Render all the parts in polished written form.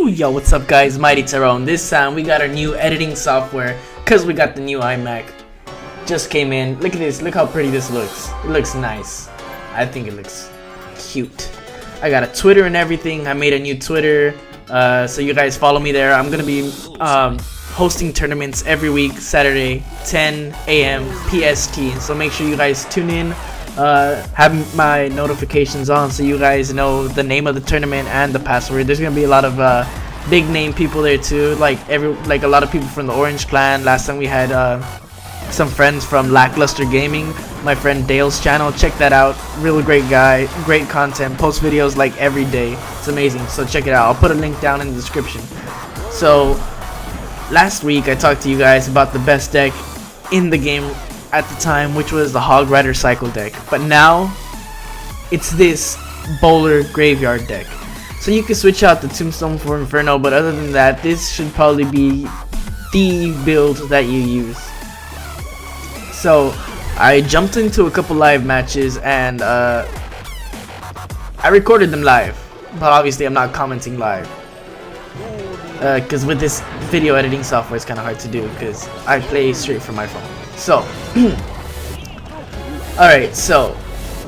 Yo, what's up guys, Mighty Tyrone. This time we got our new editing software because we got the new iMac. Just came in. Look at this, look how pretty this looks. It looks nice. I think it looks cute. I got a Twitter and everything. I made a new Twitter, so you guys follow me there. I'm gonna be hosting tournaments every week, Saturday, 10 a.m. PST. So make sure you guys tune in. Have my notifications on so you guys know the name of the tournament and the password. There's gonna be a lot of big name people there too, like a lot of people from the Orange Clan. Last time we had some friends from Lackluster Gaming, my friend Dale's channel. Check that out. Real great guy, great content, post videos like every day. It's amazing, so check it out. I'll put a link down in the description. So last week I talked to you guys about the best deck in the game at the time, which was the Hog Rider Cycle deck, but now it's this Bowler Graveyard deck. So you can switch out the Tombstone for Inferno, but other than that, this should probably be the build that you use. So I jumped into a couple live matches and I recorded them live, but obviously I'm not commenting live because with this video editing software it's kind of hard to do because I play straight from my phone. So alright, so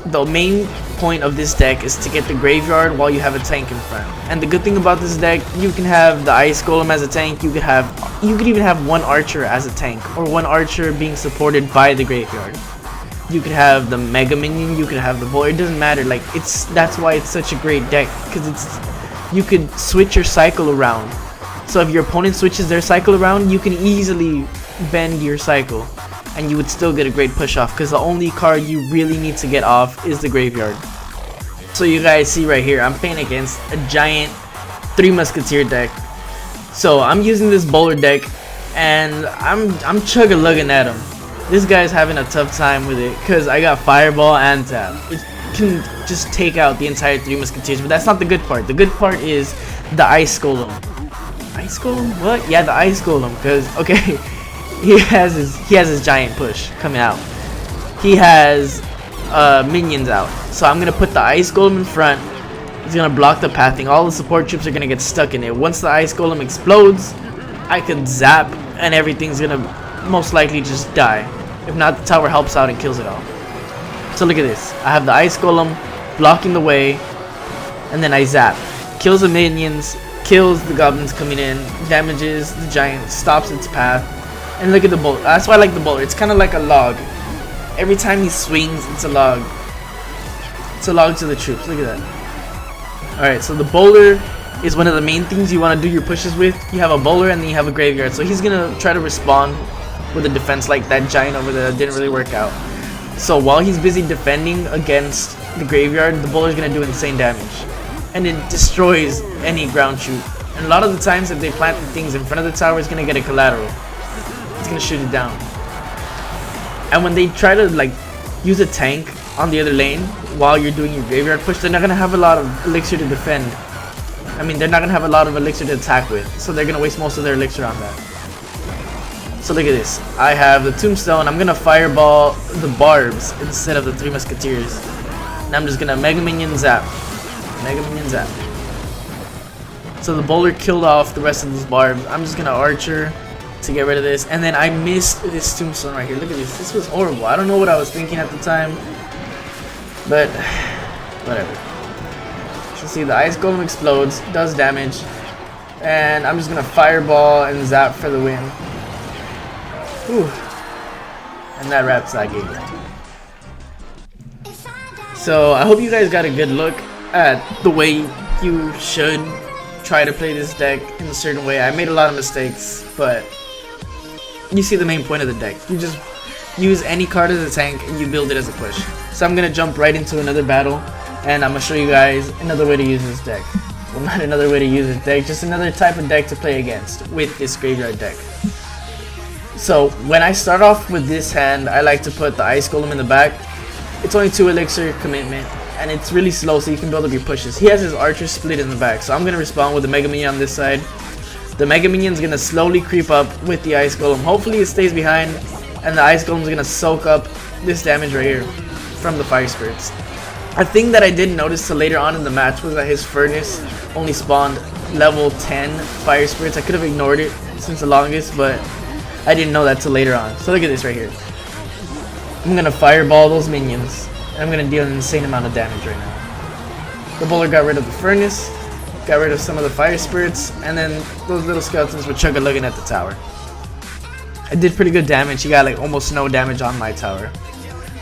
the main point of this deck is to get the graveyard while you have a tank in front. And the good thing about this deck, you can have the Ice Golem as a tank, you could even have one archer as a tank, or one archer being supported by the graveyard. You could have the Mega Minion, you could have the Boy, it doesn't matter. Like, that's why it's such a great deck, because you could switch your cycle around. So if your opponent switches their cycle around, you can easily bend your cycle and you would still get a great push off, because the only card you really need to get off is the graveyard. So you guys see right here, I'm playing against a giant Three Musketeer deck. So I'm using this Bowler deck and I'm chug-a-lugging at him. This guy's having a tough time with it because I got Fireball and Tap. It can just take out the entire Three Musketeers, but that's not the good part. The good part is the Ice Golem. Ice Golem? What? Yeah, the Ice Golem, because okay, he has his giant push coming out. He has minions out. So I'm gonna put the Ice Golem in front. He's gonna block the pathing. All the support troops are gonna get stuck in it. Once the Ice Golem explodes, I could zap and everything's gonna most likely just die. If not, the tower helps out and kills it all. So look at this. I have the Ice Golem blocking the way, and then I zap. Kills the minions, kills the goblins coming in, damages the giant, stops its path. And look at the Bowler. That's why I like the Bowler. It's kind of like a log. Every time he swings, it's a log. It's a log to the troops. Look at that. Alright, so the Bowler is one of the main things you want to do your pushes with. You have a Bowler and then you have a Graveyard. So he's going to try to respond with a defense like that giant over there that didn't really work out. So while he's busy defending against the Graveyard, the Bowler is going to do insane damage. And it destroys any ground troop. And a lot of the times if they plant the things in front of the tower, it's going to get a collateral. It's going to shoot it down. And when they try to like use a tank on the other lane while you're doing your graveyard push, they're not going to have a lot of elixir to defend. I mean, they're not going to have a lot of elixir to attack with, so they're going to waste most of their elixir on that. So look at this. I have the Tombstone. I'm going to fireball the barbs instead of the Three Musketeers. And I'm just going to Mega Minion zap. Mega Minion zap. So the Bowler killed off the rest of those barbs. I'm just going to Archer to get rid of this, and then I missed this Tombstone right here. Look at this. This was horrible. I don't know what I was thinking at the time, but whatever. So see, the Ice Golem explodes, does damage, and I'm just gonna fireball and zap for the win. Whew. And that wraps that game. So I hope you guys got a good look at the way you should try to play this deck in a certain way. I made a lot of mistakes, but you see the main point of the deck. You just use any card as a tank and you build it as a push. So I'm gonna jump right into another battle and I'm gonna show you guys another way to use this deck. Well, not another way to use this deck, just another type of deck to play against with this graveyard deck. So when I start off with this hand, I like to put the Ice Golem in the back. It's only 2 elixir commitment and it's really slow, so you can build up your pushes. He has his archer split in the back, so I'm gonna respond with the Mega Minion on this side. The Mega Minion's gonna slowly creep up with the Ice Golem. Hopefully it stays behind, and the Ice Golem's gonna soak up this damage right here from the Fire Spirits. A thing that I didn't notice till later on in the match was that his furnace only spawned level 10 fire spirits. I could have ignored it since the longest, but I didn't know that till later on. So look at this right here. I'm gonna fireball those minions. And I'm gonna deal an insane amount of damage right now. The bowler got rid of the furnace, got rid of some of the fire spirits, and then those little skeletons were chugga-lugging at the tower. I did pretty good damage. He got like almost no damage on my tower.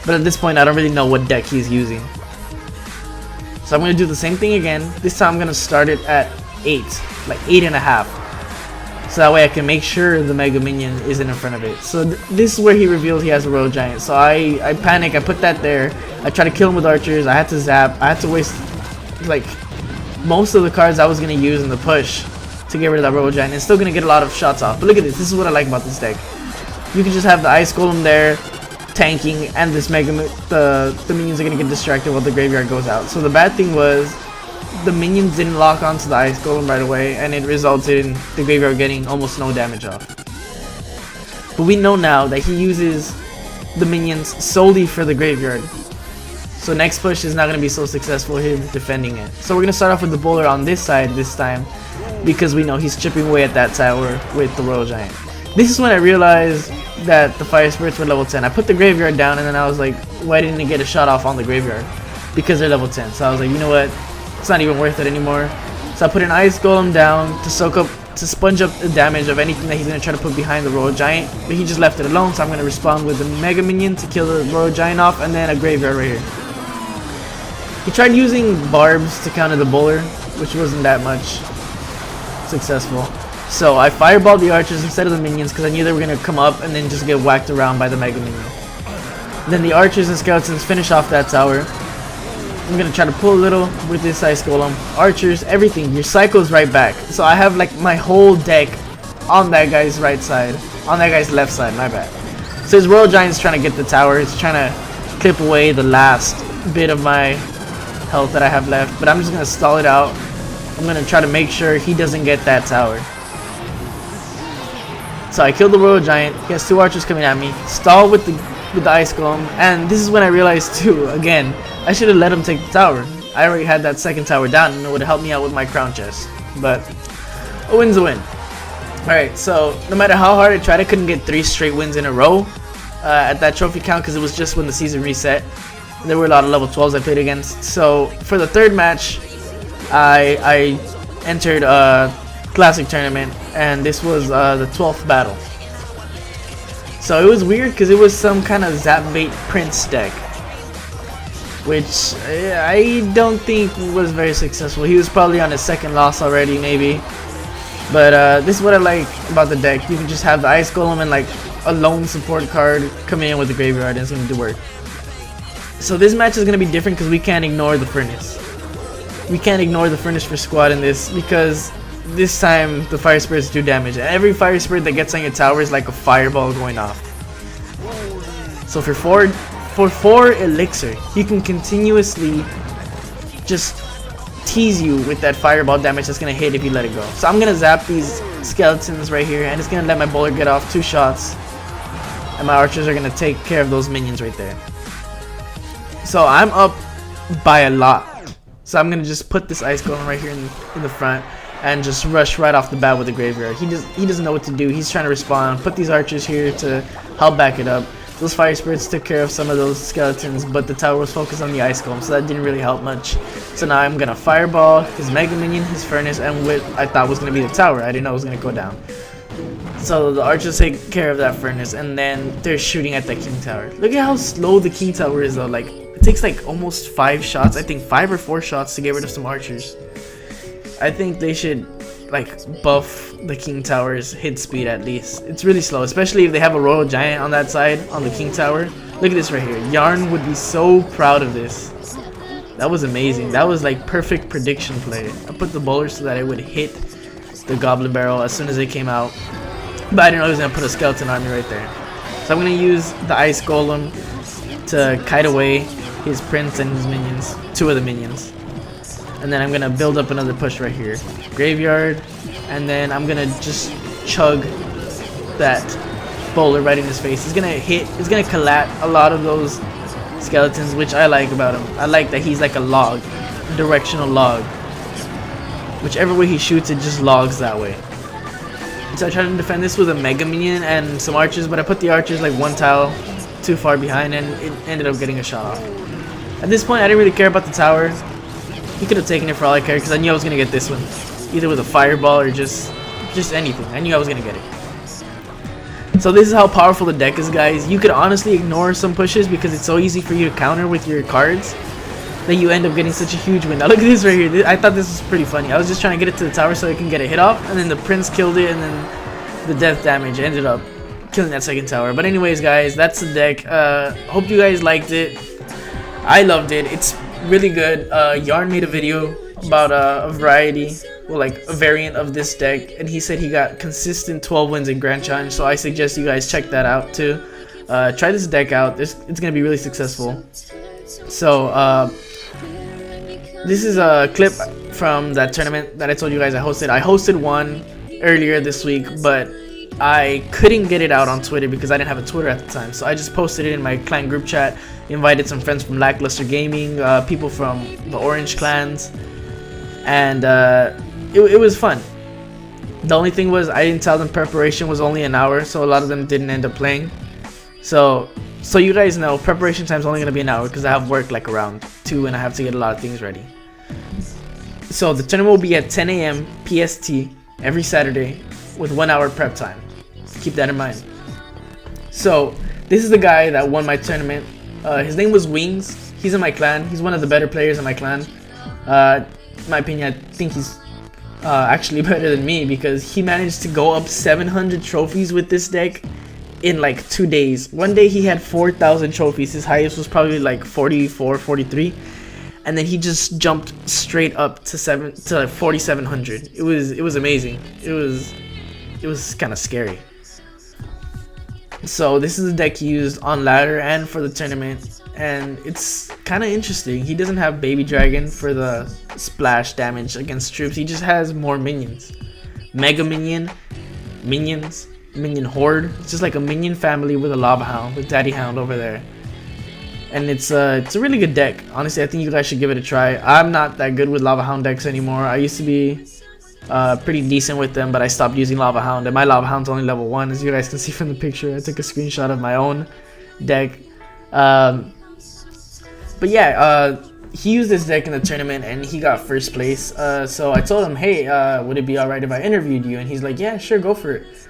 But at this point, I don't really know what deck he's using. So I'm going to do the same thing again. This time I'm going to start it at 8, like 8.5. So that way I can make sure the Mega Minion isn't in front of it. So this is where he revealed he has a Royal Giant. So I panic, I put that there. I try to kill him with archers. I had to zap. I had to waste like most of the cards I was going to use in the push to get rid of that Royal Giant. And still going to get a lot of shots off. But look at this. This is what I like about this deck. You can just have the Ice Golem there, tanking, and this the minions are gonna get distracted while the graveyard goes out. So the bad thing was the minions didn't lock onto the Ice Golem right away, and it resulted in the graveyard getting almost no damage off. But we know now that he uses the minions solely for the graveyard. So next push is not gonna be so successful him defending it. So we're gonna start off with the bowler on this side this time, because we know he's chipping away at that tower with the Royal Giant. This is when I realized that the fire spirits were level 10. I put the graveyard down and then I was like, why didn't it get a shot off on the graveyard? Because they're level 10. So I was like, you know what? It's not even worth it anymore. So I put an Ice Golem down to sponge up the damage of anything that he's going to try to put behind the Royal Giant. But he just left it alone, so I'm going to respond with the Mega Minion to kill the Royal Giant off, and then a graveyard right here. He tried using barbs to counter the bowler, which wasn't that much successful. So I fireballed the archers instead of the minions because I knew they were going to come up and then just get whacked around by the Mega Minion. Then the archers and skeletons finish off that tower. I'm going to try to pull a little with this Ice Golem. Archers, everything. Your cycle's right back. So I have like my whole deck on that guy's right side. On that guy's left side, my bad. So his Royal Giant's trying to get the tower. He's trying to clip away the last bit of my health that I have left. But I'm just going to stall it out. I'm going to try to make sure he doesn't get that tower. So I killed the Royal Giant. He has 2 archers coming at me. Stall with the Ice Golem. And this is when I realized too, again, I should have let him take the tower. I already had that second tower down and it would have helped me out with my crown chest. But a win's a win. Alright, so no matter how hard I tried, I couldn't get 3 straight wins in a row at that trophy count because it was just when the season reset. There were a lot of level 12s I played against. So for the third match, I entered a classic tournament, and this was the 12th battle. So it was weird because it was some kind of Zapbait Prince deck, which I don't think was very successful. He was probably on his second loss already, maybe. But this is what I like about the deck. You can just have the Ice Golem and like a lone support card coming in with the graveyard, and it's going to do work. So this match is going to be different because we can't ignore the Furnace. We can't ignore the Furnace for squad in this because this time the fire spirits do damage. And every fire spirit that gets on your tower is like a fireball going off. So for 4 elixir, you can continuously just tease you with that fireball damage that's gonna hit if you let it go. So I'm gonna zap these skeletons right here, and it's gonna let my bowler get off 2 shots, and my archers are gonna take care of those minions right there. So I'm up by a lot. So I'm gonna just put this Ice Golem right here in the front and just rush right off the bat with the graveyard. He doesn't know what to do. He's trying to respond. Put these archers here to help back it up. Those fire spirits took care of some of those skeletons, but the tower was focused on the Ice Golem, so that didn't really help much. So now I'm gonna fireball his Mega Minion, his Furnace, and what I thought was gonna be the tower. I didn't know it was gonna go down. So the archers take care of that Furnace, and then they're shooting at the King Tower. Look at how slow the King Tower is though. Like, it takes like almost 5 shots, I think 5 or 4 shots to get rid of some archers. I think they should like buff the King Tower's hit speed at least. It's really slow, especially if they have a Royal Giant on that side, on the King Tower. Look at this right here. Yarn would be so proud of this. That was amazing. That was like perfect prediction play. I put the bowler so that it would hit the Goblin Barrel as soon as it came out. But I didn't know he was going to put a skeleton army right there. So I'm going to use the Ice Golem to kite away his Prince and his minions. 2 of the minions. And then I'm going to build up another push right here. Graveyard. And then I'm going to just chug that bowler right in his face. It's going to hit. It's going to collat a lot of those skeletons, which I like about him. I like that he's like a log, directional log. Whichever way he shoots, it just logs that way. So I tried to defend this with a mega minion and some archers, but I put the archers like one tile too far behind, and it ended up getting a shot off. At this point, I didn't really care about the tower. He could have taken it for all I cared, because I knew I was gonna get this one, either with a fireball or just anything. I knew I was gonna get it. So this is how powerful the deck is, guys. You could honestly ignore some pushes because it's so easy for you to counter with your cards that you end up getting such a huge win. Now look at this right here. I thought this was pretty funny. I was just trying to get it to the tower so I can get a hit off, and then the prince killed it, and then the death damage ended up killing that second tower. But anyways, guys, that's the deck. Hope you guys liked it. I loved it. It's really good. Yarn made a video about a variety, well, like a variant of this deck, and he said he got consistent 12 wins in Grand Challenge, so I suggest you guys check that out too. Try this deck out. It's gonna be really successful. So this is a clip from that tournament that I told you guys I hosted. I hosted one earlier this week, but I couldn't get it out on Twitter because I didn't have a Twitter at the time. So I just posted it in my clan group chat, invited some friends from Lackluster Gaming, people from the Orange clans, and it was fun. The only thing was I didn't tell them preparation was only an hour, so a lot of them didn't end up playing. So you guys know preparation time is only going to be an hour because I have work like around 2 and I have to get a lot of things ready. So the tournament will be at 10 a.m. PST every Saturday with 1 hour prep time. Keep that in mind. So this is the guy that won my tournament. His name was Wings. He's in my clan. He's one of the better players in my clan. In my opinion, I think he's actually better than me because he managed to go up 700 trophies with this deck in like 2 days. One day he had 4,000 trophies. His highest was probably like 44, 43, and then he just jumped straight up to 4,700. It was amazing. It was kind of scary. So this is the deck he used on ladder and for the tournament, and it's kind of interesting. He doesn't have Baby Dragon for the splash damage against troops. He just has more minions. Mega Minion, Minions, Minion Horde. It's just like a minion family with a Lava Hound, with Daddy Hound over there. And it's a really good deck. Honestly, I think you guys should give it a try. I'm not that good with Lava Hound decks anymore. I used to be pretty decent with them, but I stopped using Lava Hound, and my Lava Hound's only level 1, as you guys can see from the picture. I took a screenshot of my own deck. But yeah, he used this deck in the tournament and he got first place. So I told him, hey, would it be alright if I interviewed you? And he's like, yeah, sure, go for it.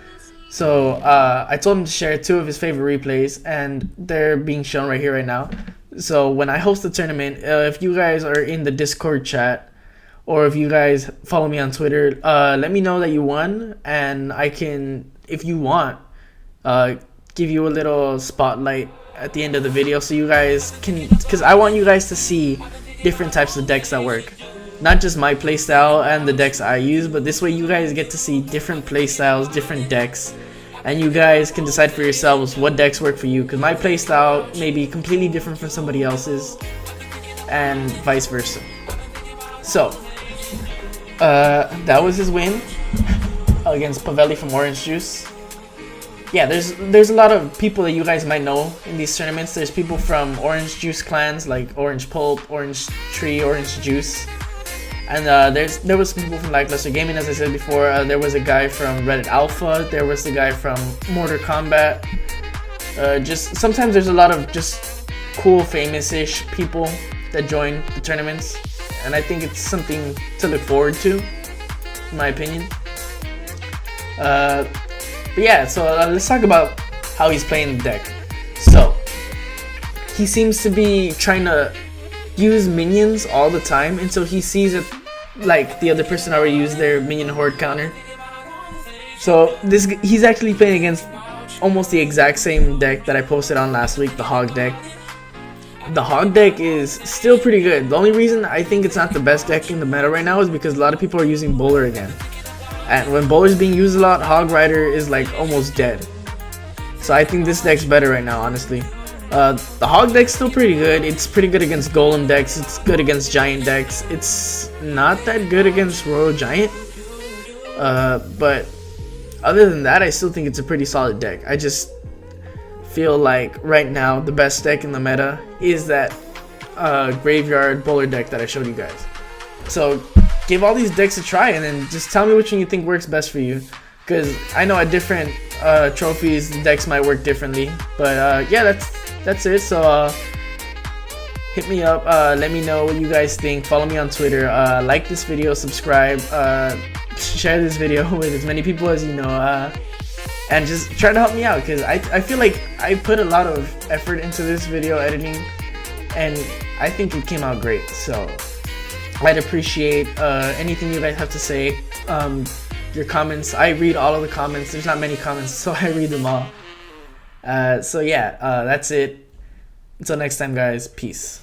So I told him to share 2 of his favorite replays, and they're being shown right here right now. So when I host the tournament, if you guys are in the Discord chat, or if you guys follow me on Twitter, let me know that you won, and I can, if you want, give you a little spotlight at the end of the video so you guys can, because I want you guys to see different types of decks that work. Not just my playstyle and the decks I use, but this way you guys get to see different playstyles, different decks, and you guys can decide for yourselves what decks work for you, because my playstyle may be completely different from somebody else's, and vice versa. So that was his win against Pavelli from Orange Juice. Yeah, there's a lot of people that you guys might know in these tournaments. There's people from Orange Juice clans like Orange Pulp, Orange Tree, Orange Juice. And there was some people from Lackluster Gaming, as I said before. There was a guy from Reddit Alpha. There was the guy from Mortar Combat. Just sometimes there's a lot of just cool, famous-ish people that join the tournaments, and I think it's something to look forward to, in my opinion. But yeah, so let's talk about how he's playing the deck. So he seems to be trying to use minions all the time until he sees it like the other person already used their minion horde counter. So he's actually playing against almost the exact same deck that I posted on last week, the Hog deck. The Hog deck is still pretty good. The only reason I think it's not the best deck in the meta right now is because a lot of people are using Bowler again. And when Bowler is being used a lot, Hog Rider is like almost dead. So I think this deck's better right now, honestly. The Hog deck's still pretty good. It's pretty good against Golem decks. It's good against Giant decks. It's not that good against Royal Giant. But other than that, I still think it's a pretty solid deck. I just feel like right now the best deck in the meta is that graveyard bowler deck that I showed you guys. So give all these decks a try and then just tell me which one you think works best for you, because I know at different trophies the decks might work differently. But yeah, that's it. So hit me up, let me know what you guys think. Follow me on Twitter, like this video, subscribe, share this video with as many people as you know, and just try to help me out, because I feel like I put a lot of effort into this video editing and I think it came out great. So I'd appreciate anything you guys have to say, your comments. I read all of the comments. There's not many comments, so I read them all. So yeah, that's it. Until next time, guys. Peace.